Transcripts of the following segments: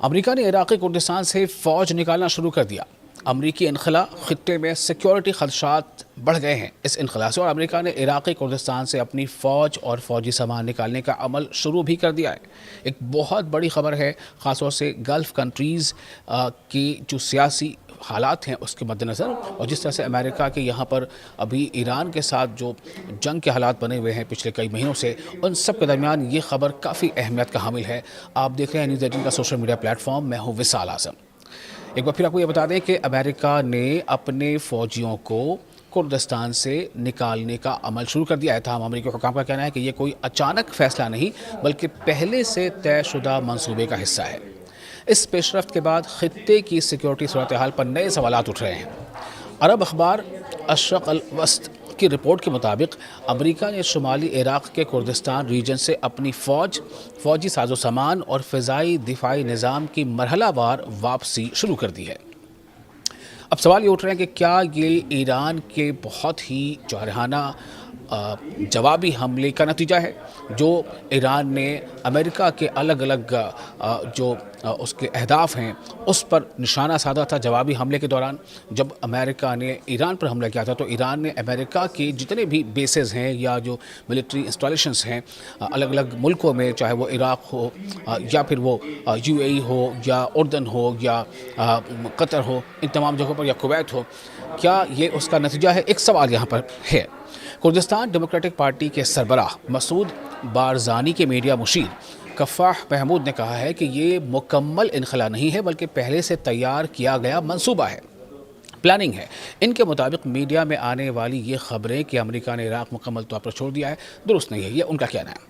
امریکہ نے عراقی کردستان سے فوج نکالنا شروع کر دیا۔ امریکی انخلا خطے میں سیکیورٹی خدشات بڑھ گئے ہیں۔ اس انخلا سے اور امریکہ نے عراقی کردستان سے اپنی فوج اور فوجی سامان نکالنے کا عمل شروع بھی کر دیا ہے۔ ایک بہت بڑی خبر ہے، خاص طور سے گلف کنٹریز کی جو سیاسی حالات ہیں اس کے مد نظر، اور جس طرح سے امریکہ کے یہاں پر ابھی ایران کے ساتھ جو جنگ کے حالات بنے ہوئے ہیں پچھلے کئی مہینوں سے، ان سب کے درمیان یہ خبر کافی اہمیت کا حامل ہے۔ آپ دیکھ رہے ہیں نیوز 18 کا سوشل میڈیا پلیٹ فارم، میں ہوں وصال اعظم۔ ایک بار پھر آپ کو یہ بتا دیں کہ امریکہ نے اپنے فوجیوں کو کردستان سے نکالنے کا عمل شروع کر دیا ہے۔ تاہم امریکی حکام کا کہنا ہے کہ یہ کوئی اچانک فیصلہ نہیں بلکہ پہلے سے طے شدہ منصوبے کا حصہ ہے۔ اس پیش رفت کے بعد خطے کی سیکیورٹی صورتحال پر نئے سوالات اٹھ رہے ہیں۔ عرب اخبار الشرق الاوسط کی رپورٹ کے مطابق امریکہ نے شمالی عراق کے کردستان ریجن سے اپنی فوجی ساز و سامان اور فضائی دفاعی نظام کی مرحلہ وار واپسی شروع کر دی ہے۔ اب سوال یہ اٹھ رہے ہیں کہ کیا یہ ایران کے بہت ہی جارحانہ جوابی حملے کا نتیجہ ہے جو ایران نے امریکہ کے الگ الگ جو اس کے اہداف ہیں اس پر نشانہ سادھا تھا جوابی حملے کے دوران؟ جب امریکہ نے ایران پر حملہ کیا تھا تو ایران نے امریکہ کے جتنے بھی بیسز ہیں یا جو ملٹری انسٹالیشنز ہیں الگ الگ ملکوں میں، چاہے وہ عراق ہو یا پھر وہ UAE ہو یا اردن ہو یا قطر ہو، ان تمام جگہوں پر، یا کویت ہو، کیا یہ اس کا نتیجہ ہے؟ ایک سوال یہاں پر ہے۔ کردستان ڈیموکریٹک پارٹی کے سربراہ مسعود بارزانی کے میڈیا مشیر کفاح محمود نے کہا ہے کہ یہ مکمل انخلا نہیں ہے بلکہ پہلے سے تیار کیا گیا منصوبہ ہے، پلاننگ ہے۔ ان کے مطابق میڈیا میں آنے والی یہ خبریں کہ امریکہ نے عراق مکمل طور پر چھوڑ دیا ہے درست نہیں ہے، یہ ان کا کہنا ہے۔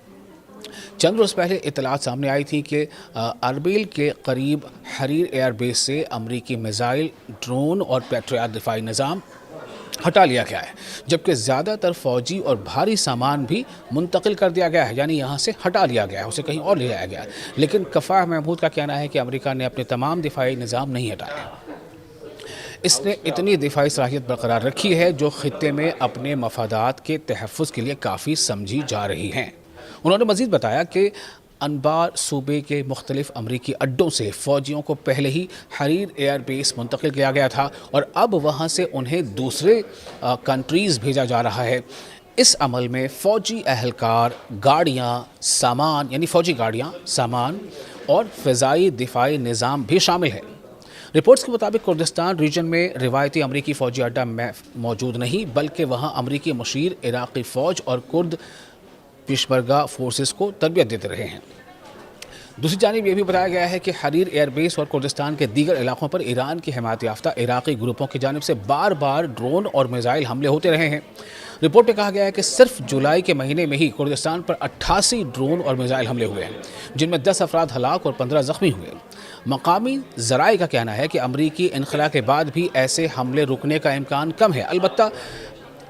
چند روز پہلے اطلاعات سامنے آئی تھی کہ اربیل کے قریب حریر ایئر بیس سے امریکی میزائل، ڈرون اور پیٹریاٹ دفاعی نظام ہٹا لیا گیا ہے، جبکہ زیادہ تر فوجی اور بھاری سامان بھی منتقل کر دیا گیا ہے، یعنی یہاں سے ہٹا لیا گیا ہے، اسے کہیں اور لے جایا گیا ہے۔ لیکن کفاح محمود کا کہنا ہے کہ امریکہ نے اپنے تمام دفاعی نظام نہیں ہٹائے۔ اس نے اتنی دفاعی صلاحیت برقرار رکھی ہے جو خطے میں اپنے مفادات کے تحفظ کے لیے کافی سمجھی جا رہی ہیں۔ انہوں نے مزید بتایا کہ انبار صوبے کے مختلف امریکی اڈوں سے فوجیوں کو پہلے ہی حریر ایئر بیس منتقل کیا گیا تھا اور اب وہاں سے انہیں دوسرے کنٹریز بھیجا جا رہا ہے۔ اس عمل میں فوجی اہلکار، گاڑیاں، سامان، یعنی فوجی گاڑیاں، سامان اور فضائی دفاعی نظام بھی شامل ہے۔ رپورٹس کے مطابق کردستان ریجن میں روایتی امریکی فوجی اڈہ موجود نہیں بلکہ وہاں امریکی مشیر عراقی فوج اور کرد پیشمرگہ فورسز کو تربیت دیتے رہے ہیں۔ دوسری جانب یہ بھی بتایا گیا ہے کہ حریر ایئر بیس اور کردستان کے دیگر علاقوں پر ایران کی حمایت یافتہ عراقی گروپوں کی جانب سے بار بار ڈرون اور میزائل حملے ہوتے رہے ہیں۔ رپورٹ میں کہا گیا ہے کہ صرف جولائی کے مہینے میں ہی کردستان پر 88 ڈرون اور میزائل حملے ہوئے ہیں، جن میں 10 افراد ہلاک اور 15 زخمی ہوئے۔ مقامی ذرائع کا کہنا ہے کہ امریکی انخلا کے بعد بھی ایسے حملے رکنے کا امکان کم ہے۔ البتہ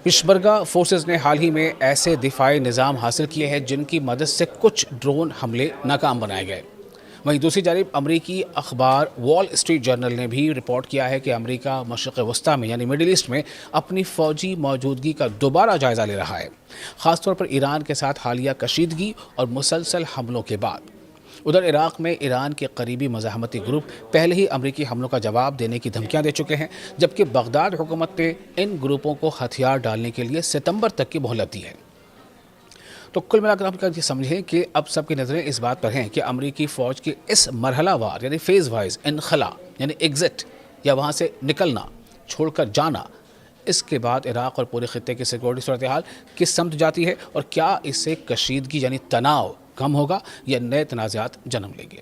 پیشمرگہ فورسز نے حال ہی میں ایسے دفاعی نظام حاصل کیے ہیں جن کی مدد سے کچھ ڈرون حملے ناکام بنائے گئے۔ وہیں دوسری جانب امریکی اخبار وال اسٹریٹ جرنل نے بھی رپورٹ کیا ہے کہ امریکہ مشرق وسطیٰ میں یعنی مڈل ایسٹ میں اپنی فوجی موجودگی کا دوبارہ جائزہ لے رہا ہے، خاص طور پر ایران کے ساتھ حالیہ کشیدگی اور مسلسل حملوں کے بعد۔ ادھر عراق میں ایران کے قریبی مزاحمتی گروپ پہلے ہی امریکی حملوں کا جواب دینے کی دھمکیاں دے چکے ہیں، جبکہ بغداد حکومت نے ان گروپوں کو ہتھیار ڈالنے کے لیے ستمبر تک کی مہلت دی ہے۔ تو کل ملا کر ہم یہ سمجھیں کہ اب سب کی نظریں اس بات پر ہیں کہ امریکی فوج کے اس مرحلہ وار یعنی فیز وائز انخلا یعنی ایگزٹ یا وہاں سے نکلنا، چھوڑ کر جانا، اس کے بعد عراق اور پورے خطے کی سیکورٹی صورتحال کس سمت جاتی ہے اور کیا اس سے کشیدگی یعنی تناؤ کم ہوگا یا نئے تنازعات جنم لیں گے۔